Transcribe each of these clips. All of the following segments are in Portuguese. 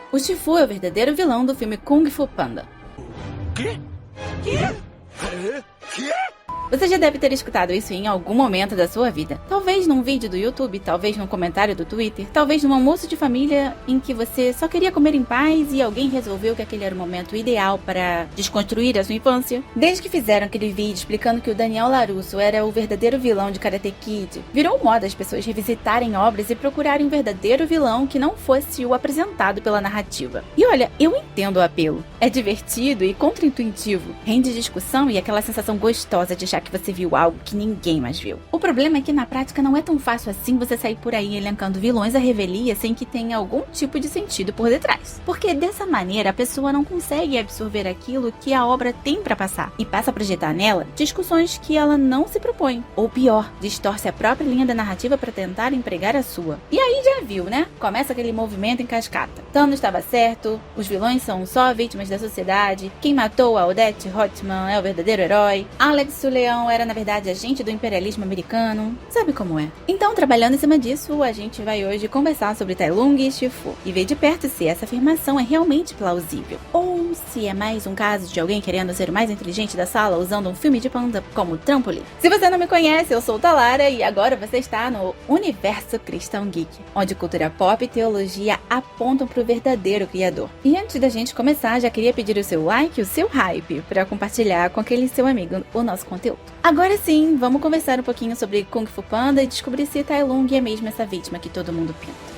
O Shifu é o verdadeiro vilão do filme Kung Fu Panda. Quê? Você já deve ter escutado isso em algum momento da sua vida. Talvez num vídeo do YouTube, talvez num comentário do Twitter, talvez num almoço de família em que você só queria comer em paz e alguém resolveu que aquele era o momento ideal para desconstruir a sua infância. Desde que fizeram aquele vídeo explicando que o Daniel LaRusso era o verdadeiro vilão de Karate Kid, virou moda as pessoas revisitarem obras e procurarem um verdadeiro vilão que não fosse o apresentado pela narrativa. E olha, eu entendo o apelo. É divertido e contraintuitivo, rende discussão e aquela sensação gostosa de achar que você viu algo que ninguém mais viu. O problema é que na prática não é tão fácil assim você sair por aí elencando vilões à revelia sem que tenha algum tipo de sentido por detrás. Porque dessa maneira a pessoa não consegue absorver aquilo que a obra tem pra passar e passa a projetar nela discussões que ela não se propõe. Ou pior, distorce a própria linha da narrativa para tentar empregar a sua. E aí já viu, né? Começa aquele movimento em cascata. Thanos estava certo, os vilões são só vítimas da sociedade, quem matou a Odette Roitman é o verdadeiro herói, Alex o Leão era na verdade agente do imperialismo americano, sabe como é? Então, trabalhando em cima disso, a gente vai hoje conversar sobre Tai Lung e Shifu e ver de perto se essa afirmação é realmente plausível, ou se é mais um caso de alguém querendo ser o mais inteligente da sala usando um filme de panda como trampolim. Se você não me conhece, eu sou o Talara e agora você está no Universo Cristão Geek, onde cultura pop e teologia apontam para o verdadeiro criador. E antes da gente começar, já queria pedir o seu like e o seu hype para compartilhar com aquele seu amigo o nosso conteúdo. Agora sim, vamos conversar um pouquinho sobre Kung Fu Panda e descobrir se Tai Lung é mesmo essa vítima que todo mundo pinta.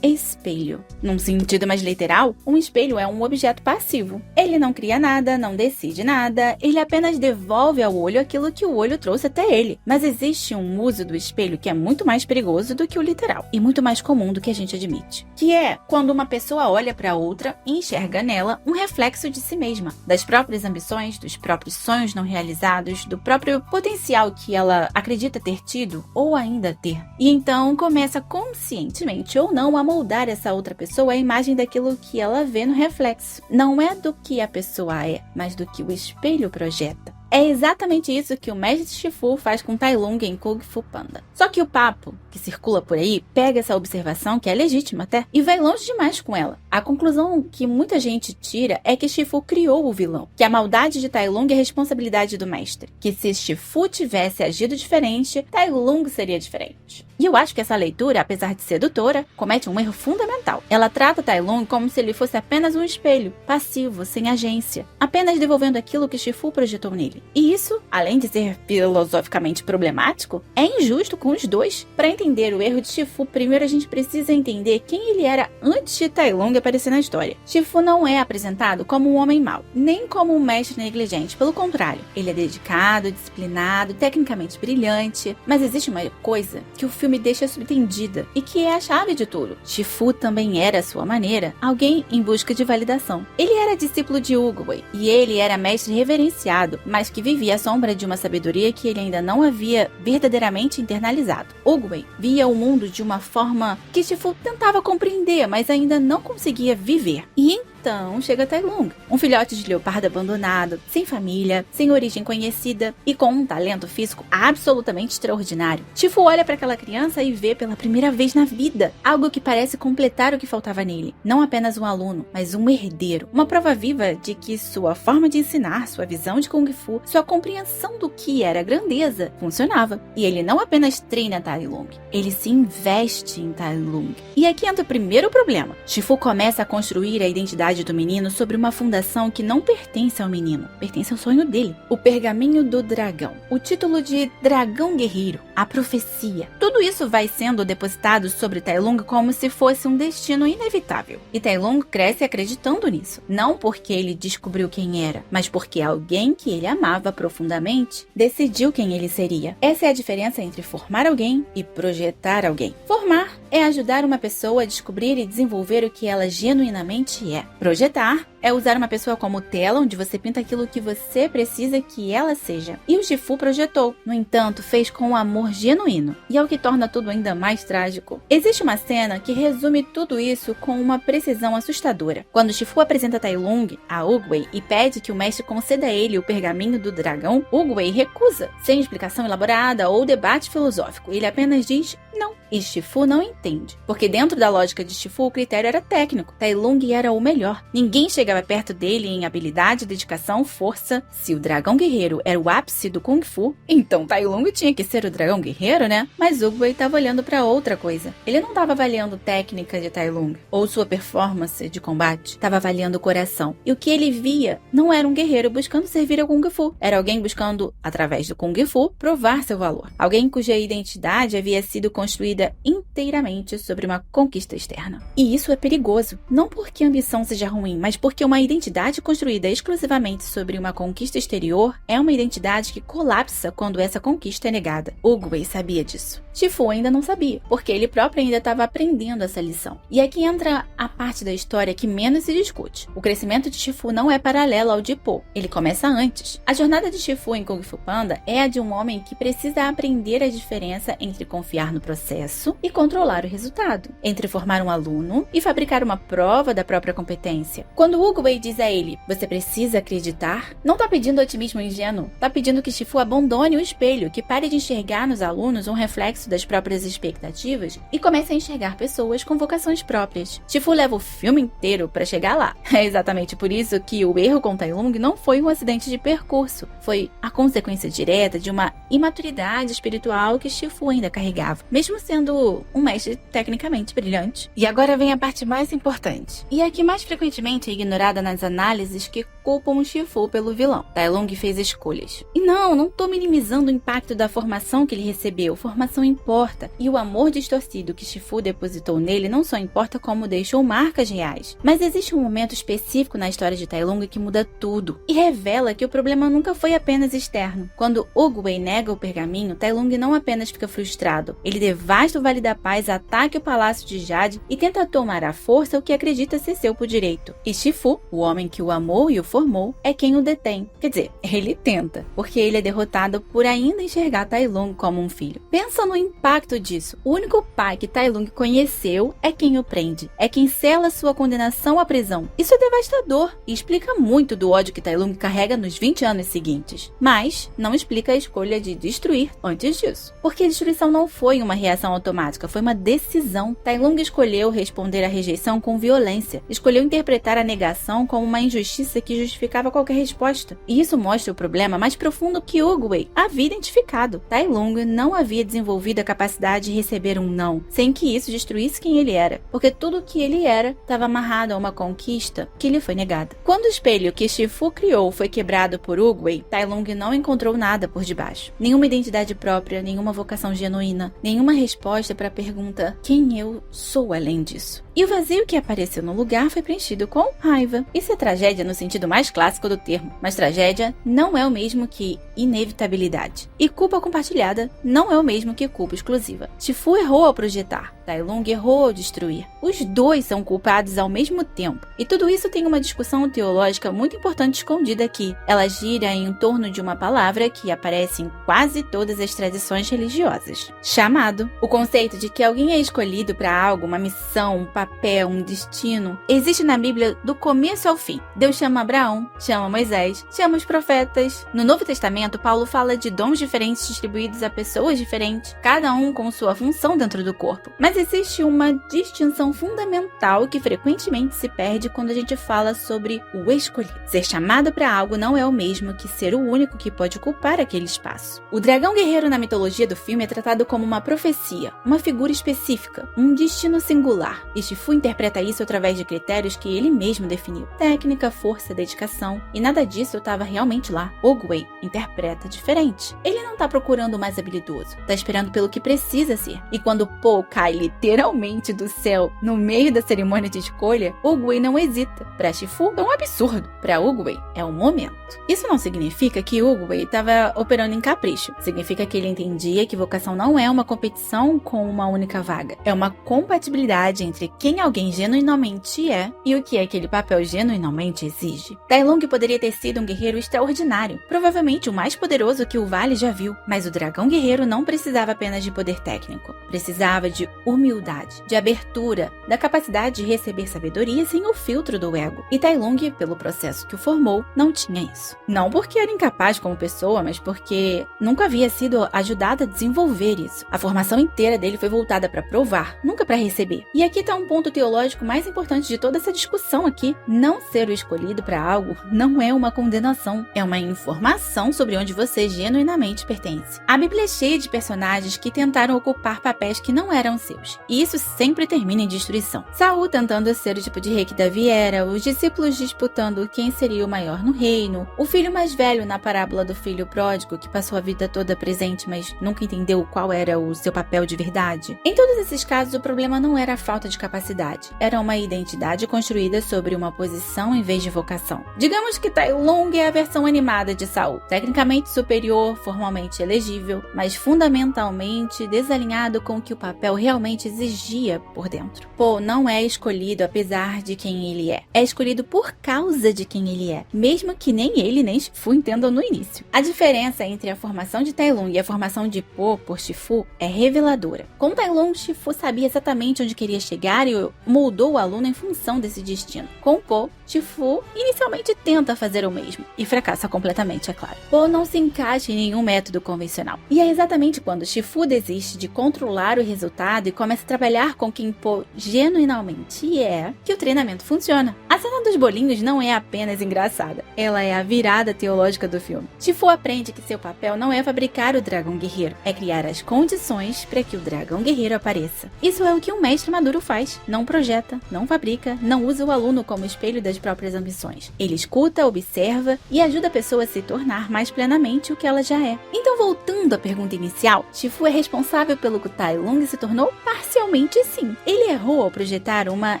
Espelho. Num sentido mais literal, um espelho é um objeto passivo. Ele não cria nada, não decide nada, ele apenas devolve ao olho aquilo que o olho trouxe até ele. Mas existe um uso do espelho que é muito mais perigoso do que o literal, e muito mais comum do que a gente admite. Que é quando uma pessoa olha para outra e enxerga nela um reflexo de si mesma, das próprias ambições, dos próprios sonhos não realizados, do próprio potencial que ela acredita ter tido ou ainda ter. E então começa conscientemente ou não a moldar essa outra pessoa a imagem daquilo que ela vê no reflexo. Não é do que a pessoa é, mas do que o espelho projeta. É exatamente isso que o mestre Shifu faz com Tai Lung em Kung Fu Panda. Só que o papo que circula por aí pega essa observação, que é legítima até, e vai longe demais com ela. A conclusão que muita gente tira é que Shifu criou o vilão, que a maldade de Tai Lung é responsabilidade do mestre, que se Shifu tivesse agido diferente, Tai Lung seria diferente. E eu acho que essa leitura, apesar de sedutora, comete um erro fundamental. Ela trata Tai Lung como se ele fosse apenas um espelho, passivo, sem agência, apenas devolvendo aquilo que Shifu projetou nele. E isso, além de ser filosoficamente problemático, é injusto com os dois. Para entender o erro de Shifu, primeiro a gente precisa entender quem ele era antes de Tai Lung aparecer na história. Shifu não é apresentado como um homem mau, nem como um mestre negligente, pelo contrário. Ele é dedicado, disciplinado, tecnicamente brilhante, mas existe uma coisa que o filme deixa subentendida e que é a chave de tudo. Shifu também era, à sua maneira, alguém em busca de validação. Ele era discípulo de Oogway e ele era mestre reverenciado, mas que vivia à sombra de uma sabedoria que ele ainda não havia verdadeiramente internalizado. Oogway via o mundo de uma forma que Shifu tentava compreender, mas ainda não conseguia viver. E então chega Tai Lung, um filhote de leopardo abandonado, sem família, sem origem conhecida e com um talento físico absolutamente extraordinário. Shifu olha para aquela criança e vê pela primeira vez na vida algo que parece completar o que faltava nele. Não apenas um aluno, mas um herdeiro. Uma prova viva de que sua forma de ensinar, sua visão de Kung Fu, sua compreensão do que era grandeza funcionava. E ele não apenas treina Tai Lung, ele se investe em Tai Lung. E aqui entra o primeiro problema. Shifu começa a construir a identidade do menino sobre uma fundação que não pertence ao menino, pertence ao sonho dele. O pergaminho do dragão, o título de dragão guerreiro, a profecia. Tudo isso vai sendo depositado sobre Tai Lung como se fosse um destino inevitável. E Tai Lung cresce acreditando nisso, não porque ele descobriu quem era, mas porque alguém que ele amava profundamente decidiu quem ele seria. Essa é a diferença entre formar alguém e projetar alguém. Formar é ajudar uma pessoa a descobrir e desenvolver o que ela genuinamente é. Projetar é usar uma pessoa como tela onde você pinta aquilo que você precisa que ela seja. E o Shifu projetou, no entanto, fez com um amor genuíno. E é o que torna tudo ainda mais trágico. Existe uma cena que resume tudo isso com uma precisão assustadora. Quando Shifu apresenta Tai Lung a Oogway e pede que o mestre conceda a ele o pergaminho do dragão, Oogway recusa, sem explicação elaborada ou debate filosófico. Ele apenas diz não. E Shifu não entende, porque dentro da lógica de Shifu o critério era técnico. Tai Lung era o melhor. Ninguém chegava perto dele em habilidade, dedicação, força. Se o dragão guerreiro era o ápice do Kung Fu, então Tai Lung tinha que ser o dragão guerreiro, né? Mas Oogway estava olhando para outra coisa. Ele não estava avaliando técnica de Tai Lung ou sua performance de combate, estava avaliando o coração. E o que ele via não era um guerreiro buscando servir ao Kung Fu, era alguém buscando, através do Kung Fu, provar seu valor. Alguém cuja identidade havia sido construída inteiramente sobre uma conquista externa. E isso é perigoso, não porque a ambição seja ruim, mas porque uma identidade construída exclusivamente sobre uma conquista exterior é uma identidade que colapsa quando essa conquista é negada. Oogway sabia disso. Shifu ainda não sabia, porque ele próprio ainda estava aprendendo essa lição. E aqui entra a parte da história que menos se discute. O crescimento de Shifu não é paralelo ao de Po, ele começa antes. A jornada de Shifu em Kung Fu Panda é a de um homem que precisa aprender a diferença entre confiar no processo e controlar o resultado, entre formar um aluno e fabricar uma prova da própria competência. Quando Oogway diz a ele, você precisa acreditar, não está pedindo otimismo ingênuo, está pedindo que Shifu abandone o espelho, que pare de enxergar nos alunos um reflexo das próprias expectativas e comece a enxergar pessoas com vocações próprias. Shifu leva o filme inteiro para chegar lá. É exatamente por isso que o erro com Tai Lung não foi um acidente de percurso, foi a consequência direta de uma imaturidade espiritual que Shifu ainda carregava, mesmo sendo um mestre tecnicamente brilhante. E agora vem a parte mais importante, e a que mais frequentemente é ignorada nas análises que culpam Shifu pelo vilão. Tai Lung fez escolhas. E não tô minimizando o impacto da formação que ele recebeu, formação importa, e o amor distorcido que Shifu depositou nele não só importa como deixou marcas reais. Mas existe um momento específico na história de Tai Lung que muda tudo, e revela que o problema nunca foi apenas externo. Quando Oogway nega o pergaminho, Tai Lung não apenas fica frustrado, ele devasta o Vale da Paz, ataca o Palácio de Jade e tenta tomar à força o que acredita ser seu por direito. E Shifu, o homem que o amou e o formou, é quem o detém. Quer dizer, ele tenta, porque ele é derrotado por ainda enxergar Tai Lung como um filho. Pensa no impacto disso. O único pai que Tai Lung conheceu é quem o prende, é quem sela sua condenação à prisão. Isso é devastador e explica muito do ódio que Tai Lung carrega nos 20 anos seguintes. Mas não explica a escolha de destruir antes disso. Porque a destruição não foi uma reação automática, foi uma decisão. Tai Lung escolheu responder à rejeição com violência, escolheu interpretar a negação como uma injustiça que justificava qualquer resposta. E isso mostra o problema mais profundo que Oogway havia identificado. Tai Lung não havia desenvolvido a capacidade de receber um não, sem que isso destruísse quem ele era, porque tudo o que ele era estava amarrado a uma conquista que lhe foi negada. Quando o espelho que Shifu criou foi quebrado por Oogway, Tai Lung não encontrou nada por debaixo. Nenhuma identidade própria, nenhuma vocação genuína, nenhuma resposta para a pergunta quem eu sou além disso. E o vazio que apareceu no lugar foi preenchido com raiva. Isso é tragédia no sentido mais clássico do termo, mas tragédia não é o mesmo que inevitabilidade. E culpa compartilhada não é o mesmo que culpa exclusiva. Shifu errou ao projetar, Tai Lung errou ao destruir. Os dois são culpados ao mesmo tempo. E tudo isso tem uma discussão teológica muito importante escondida aqui. Ela gira em torno de uma palavra que aparece em quase todas as tradições religiosas: chamado. O conceito de que alguém é escolhido para algo, uma missão, um papel, um destino, existe na Bíblia do começo ao fim. Deus chama Abraão, chama Moisés, chama os profetas. No Novo Testamento, Paulo fala de dons diferentes distribuídos a pessoas diferentes, cada um com sua função dentro do corpo. Mas existe uma distinção fundamental que frequentemente se perde quando a gente fala sobre o escolhido. Ser chamado para algo não é o mesmo que ser o único que pode ocupar aquele espaço. O dragão guerreiro na mitologia do filme é tratado como uma profecia, uma figura específica, um destino singular. E Shifu interpreta isso através de critérios que ele mesmo definiu: técnica, força, dedicação. E nada disso estava realmente lá. Oogway interpreta diferente. Ele não está procurando o mais habilidoso, está esperando pelo que precisa ser. E quando Po cai literalmente do céu no meio da cerimônia de escolha, Oogway não hesita. Para Shifu é um absurdo, para Oogway é um momento. Isso não significa que Oogway estava operando em capricho. Significa que ele entendia que vocação não é uma competição com uma única vaga. É uma compatibilidade entre quem quem alguém genuinamente é e o que aquele papel genuinamente exige. Tai Lung poderia ter sido um guerreiro extraordinário, provavelmente o mais poderoso que o Vale já viu, mas o dragão guerreiro não precisava apenas de poder técnico, precisava de humildade, de abertura, da capacidade de receber sabedoria sem o filtro do ego. E Tai Lung, pelo processo que o formou, não tinha isso. Não porque era incapaz como pessoa, mas porque nunca havia sido ajudado a desenvolver isso. A formação inteira dele foi voltada para provar, nunca para receber. E aqui está um ponto teológico mais importante de toda essa discussão aqui. Não ser o escolhido para algo não é uma condenação, é uma informação sobre onde você genuinamente pertence. A Bíblia é cheia de personagens que tentaram ocupar papéis que não eram seus, e isso sempre termina em destruição. Saul tentando ser o tipo de rei que Davi era, os discípulos disputando quem seria o maior no reino, o filho mais velho na parábola do filho pródigo que passou a vida toda presente, mas nunca entendeu qual era o seu papel de verdade. Em todos esses casos, o problema não era a falta de capacidade, era uma identidade construída sobre uma posição em vez de vocação. Digamos que Tai Lung é a versão animada de Saul, tecnicamente superior, formalmente elegível, mas fundamentalmente desalinhado com o que o papel realmente exigia por dentro. Po não é escolhido apesar de quem ele é escolhido por causa de quem ele é, mesmo que nem ele nem Shifu entendam no início. A diferença entre a formação de Tai Lung e a formação de Po por Shifu é reveladora. Com Tai Lung, Shifu sabia exatamente onde queria chegar e moldou o aluno em função desse destino. Com Po, Shifu inicialmente tenta fazer o mesmo, e fracassa completamente, é claro. Po não se encaixa em nenhum método convencional. E é exatamente quando Shifu desiste de controlar o resultado e começa a trabalhar com quem Po genuinamente é, que o treinamento funciona. A cena dos bolinhos não é apenas engraçada, ela é a virada teológica do filme. Shifu aprende que seu papel não é fabricar o dragão guerreiro, é criar as condições para que o dragão guerreiro apareça. Isso é o que um mestre maduro faz, não projeta, não fabrica, não usa o aluno como espelho das próprias ambições. Ele escuta, observa e ajuda a pessoa a se tornar mais plenamente o que ela já é. Então, voltando à pergunta inicial, Shifu é responsável pelo que Tai Lung se tornou? Parcialmente sim. Ele errou ao projetar uma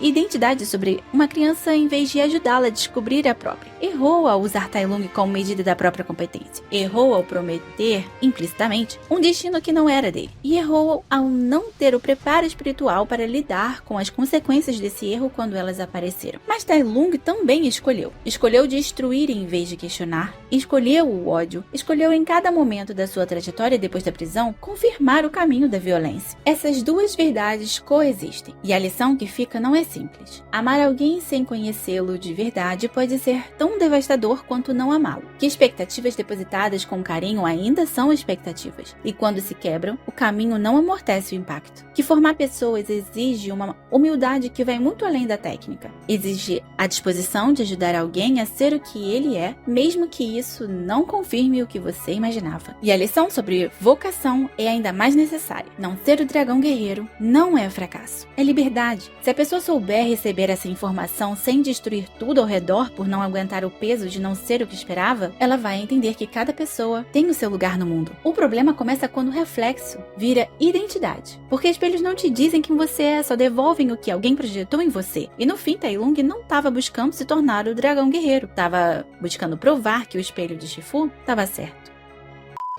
identidade sobre uma criança em vez de ajudá-la a descobrir a própria. Errou ao usar Tai Lung como medida da própria competência. Errou ao prometer, implicitamente, um destino que não era dele. E errou ao não ter o preparo espiritual para lidar com as consequências desse erro quando elas apareceram. Mas Tai Lung também escolheu. Escolheu destruir em vez de questionar. Escolheu o ódio. Escolheu em cada momento da sua trajetória depois da prisão confirmar o caminho da violência. Essas duas verdades coexistem. E a lição que fica não é simples. Amar alguém sem conhecê-lo de verdade pode ser tão devastador quanto não amá-lo. Que expectativas depositadas com carinho ainda são expectativas. E quando se quebram, o caminho não amortece o impacto. Que formar pessoas exige uma humildade que vai muito além da técnica. Exige a disposição de ajudar alguém a ser o que ele é, mesmo que isso não confirme o que você imaginava. E a lição sobre vocação é ainda mais necessária. Não ser o dragão guerreiro não é fracasso, é liberdade. Se a pessoa souber receber essa informação sem destruir tudo ao redor por não aguentar o peso de não ser o que esperava, ela vai entender que cada pessoa tem o seu lugar no mundo. O problema começa quando o reflexo vira identidade. Porque espelhos não te dizem quem você é, só devolvem o que alguém projetou em você. E no fim, Tai Lung não estava buscando se tornar o dragão guerreiro. Estava buscando provar que o espelho de Shifu estava certo.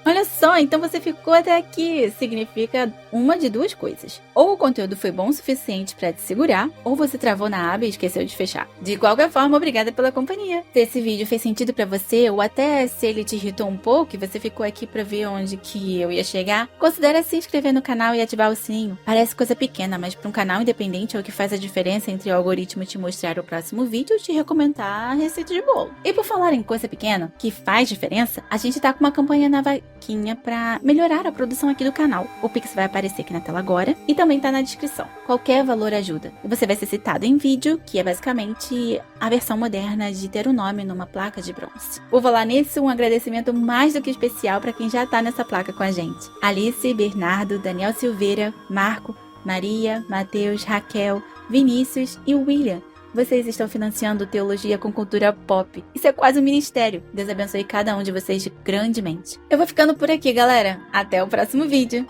Olha só, então você ficou até aqui. Significa uma de duas coisas. Ou o conteúdo foi bom o suficiente para te segurar, ou você travou na aba e esqueceu de fechar. De qualquer forma, obrigada pela companhia. Se esse vídeo fez sentido para você, ou até se ele te irritou um pouco e você ficou aqui para ver onde que eu ia chegar, considere se inscrever no canal e ativar o sininho. Parece coisa pequena, mas para um canal independente é o que faz a diferença entre o algoritmo te mostrar o próximo vídeo e te recomendar a receita de bolo. E por falar em coisa pequena, que faz diferença, a gente tá com uma campanha na vaquinha para melhorar a produção aqui do canal. O Pix vai aparecer aqui na tela agora e também tá na descrição. Qualquer valor ajuda. E você vai ser citado em vídeo, que é basicamente a versão moderna de ter o nome numa placa de bronze. Vou falar nisso, um agradecimento mais do que especial para quem já tá nessa placa com a gente. Alice, Bernardo, Daniel Silveira, Marco, Maria, Matheus, Raquel, Vinícius e William. Vocês estão financiando Teologia com Cultura Pop. Isso é quase um ministério. Deus abençoe cada um de vocês grandemente. Eu vou ficando por aqui, galera. Até o próximo vídeo.